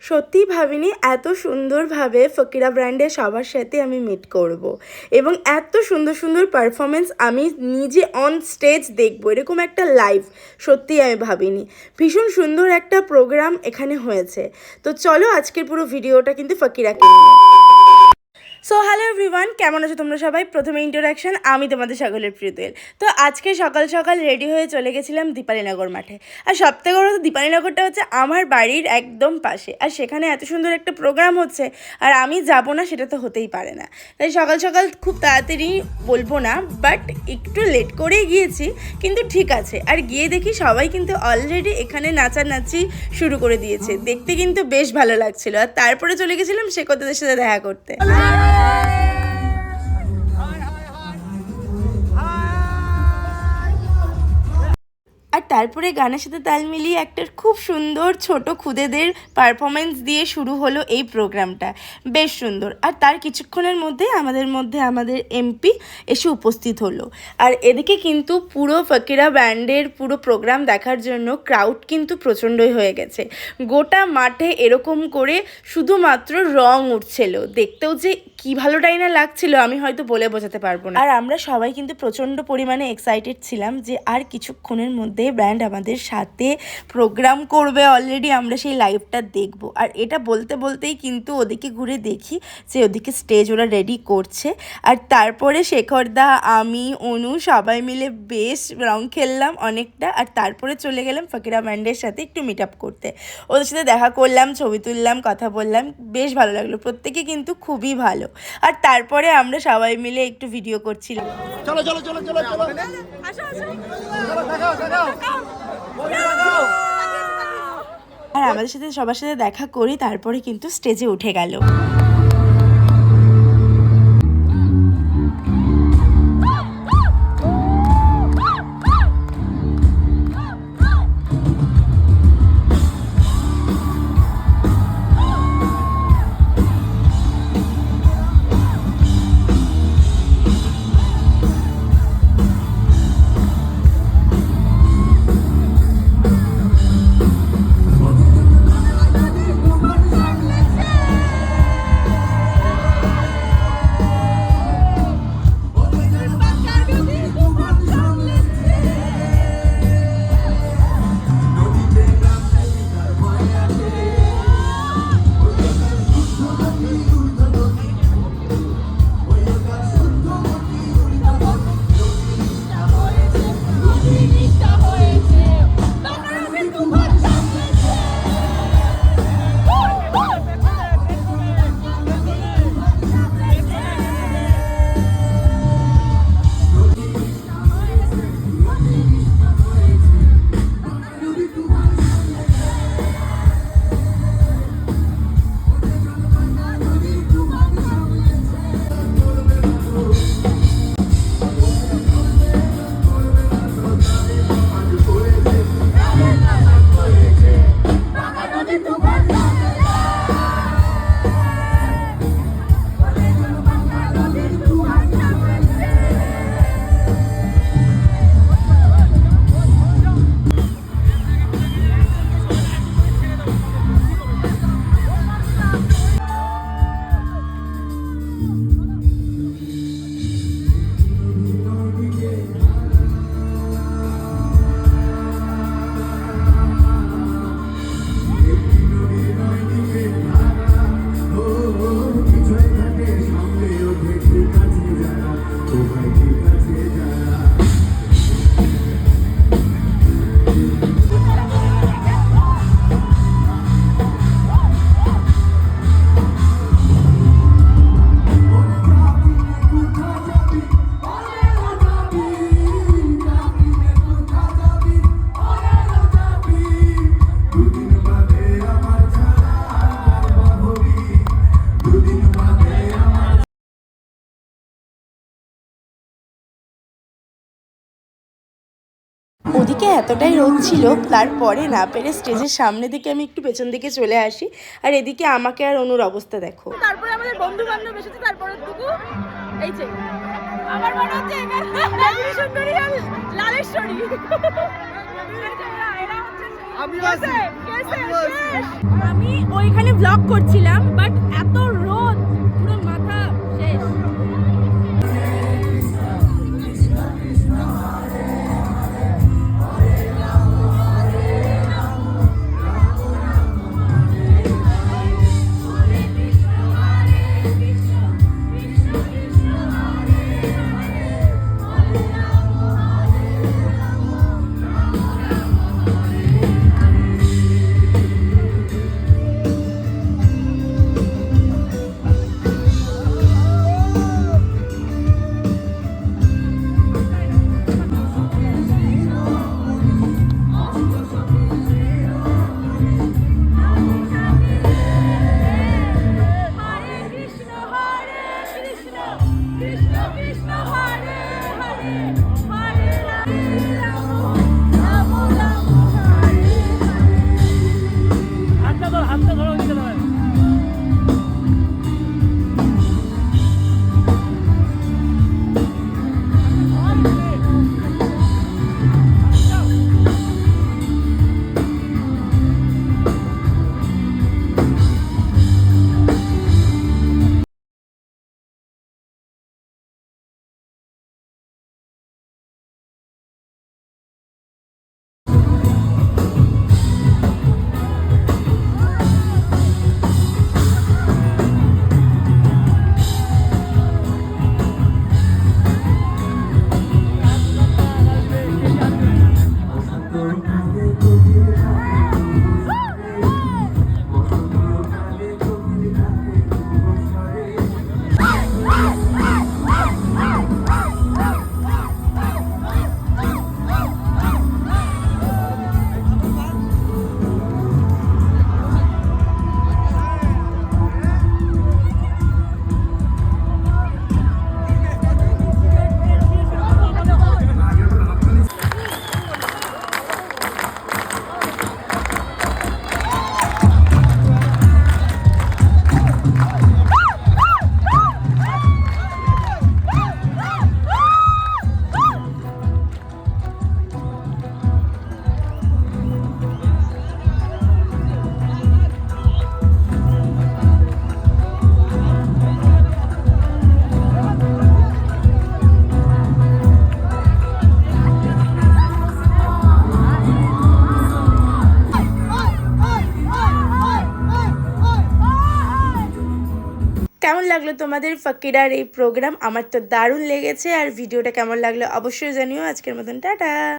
সত্যিই ভাবিনি এত সুন্দরভাবে ফকিরা ব্র্যান্ডের সবার সাথে আমি মিট করব এবং এত সুন্দর সুন্দর পারফরমেন্স আমি নিজে অন স্টেজ দেখব, এরকম একটা লাইভ সত্যিই আমি ভাবিনি। ভীষণ সুন্দর একটা প্রোগ্রাম এখানে হয়েছে। তো চলো আজকের পুরো ভিডিওটা কিন্তু ফকিরাকে নিয়ে। সো হ্যালো এভরিওয়ান, কেমন আছো তোমরা সবাই? প্রথমে ইন্ট্রোডাকশন, আমি তোমাদের সকলের প্রিয় দোয়েল। তো আজকে সকাল সকাল রেডি হয়ে চলে গেছিলাম দীপালীনগর মাঠে। আর সবথেকে বড় কথা, দীপালীনগরটা হচ্ছে আমার বাড়ির একদম পাশে, আর সেখানে এত সুন্দর একটা প্রোগ্রাম হচ্ছে আর আমি যাব না সেটা তো হতেই পারে না। তাই সকাল সকাল খুব তাড়াতাড়ি বলবো না, বাট একটু লেট করেই গিয়েছি, কিন্তু ঠিক আছে। আর গিয়ে দেখি সবাই কিন্তু অলরেডি এখানে নাচানাচি শুরু করে দিয়েছে, দেখতে কিন্তু বেশ ভালো লাগছিল। আর তারপরে চলে গেছিলাম শেকতদের সাথে দেখা করতে। আর তারপরে গানের সাথে তাল মিলিয়ে একটা খুব সুন্দর ছোট খুদেদের পারফরমেন্স দিয়ে শুরু হলো এই প্রোগ্রামটা, বেশ সুন্দর। আর তার কিছুক্ষণের মধ্যে আমাদের এমপি এসে উপস্থিত হলো। আর এদিকে কিন্তু পুরো ফকিরা ব্যান্ডের পুরো প্রোগ্রাম দেখার জন্য ক্রাউড কিন্তু প্রচণ্ডই হয়ে গেছে। গোটা মাঠে এরকম করে শুধুমাত্র রং উঠছিল, দেখতেও যে কী ভালোটাই না লাগছিল আমি হয়তো বলে বোঝাতে পারবো না। আর আমরা সবাই কিন্তু প্রচণ্ড পরিমাণে এক্সাইটেড ছিলাম যে আর কিছুক্ষণের মধ্যে ব্র্যান্ড আমাদের সাথে প্রোগ্রাম করবে। অলরেডি আমরা সেই লাইভটা দেখব। আর এটা বলতে বলতেই কিন্তু ওদিকে ঘুরে দেখি যে ওদিকে স্টেজ ওরা রেডি করছে। আর তারপরে শেখরদা, আমি, অনু সবাই মিলে বেশ রং খেললাম অনেকটা। আর তারপরে চলে গেলাম ফকিরা ব্যান্ডের সাথে একটু মিট আপ করতে। ওদের সাথে দেখা করলাম, ছবি তুললাম, কথা বললাম, বেশ ভালো লাগলো। প্রত্যেকে কিন্তু খুবই ভালো। আর তারপরে আমরা সবাই মিলে একটু ভিডিও করছিলাম। চলো চলো চলো চলো চলো আর আমাদের সাথে সবার সাথে দেখা করি, তারপরে কিন্তু স্টেজে উঠে গেল। ওদিকে এতটাই রোদ ছিল, তারপরে না পেরে স্টেজের সামনে দিকে আমি একটু পেছন দিকে চলে আসি। আর এদিকে আমাকে আর অনুর অবস্থা দেখো। তারপরে আমাদের বন্ধু বান্ধব এসেছে, তারপরে টুকু এই যে আমার মনে হচ্ছে সুন্দরী আর লালেশ্বরী। এরা হচ্ছে আমি ওইখানে ব্লগ করছিলাম বাট এত রোদ পুরো মাথা শেষ। কেমন লাগলো তোমাদের ফকিরার এই প্রোগ্রাম? আমার তো দারুণ লেগেছে। আর ভিডিওটা কেমন লাগলো অবশ্যই জানিও। আজকের মতন টাটা।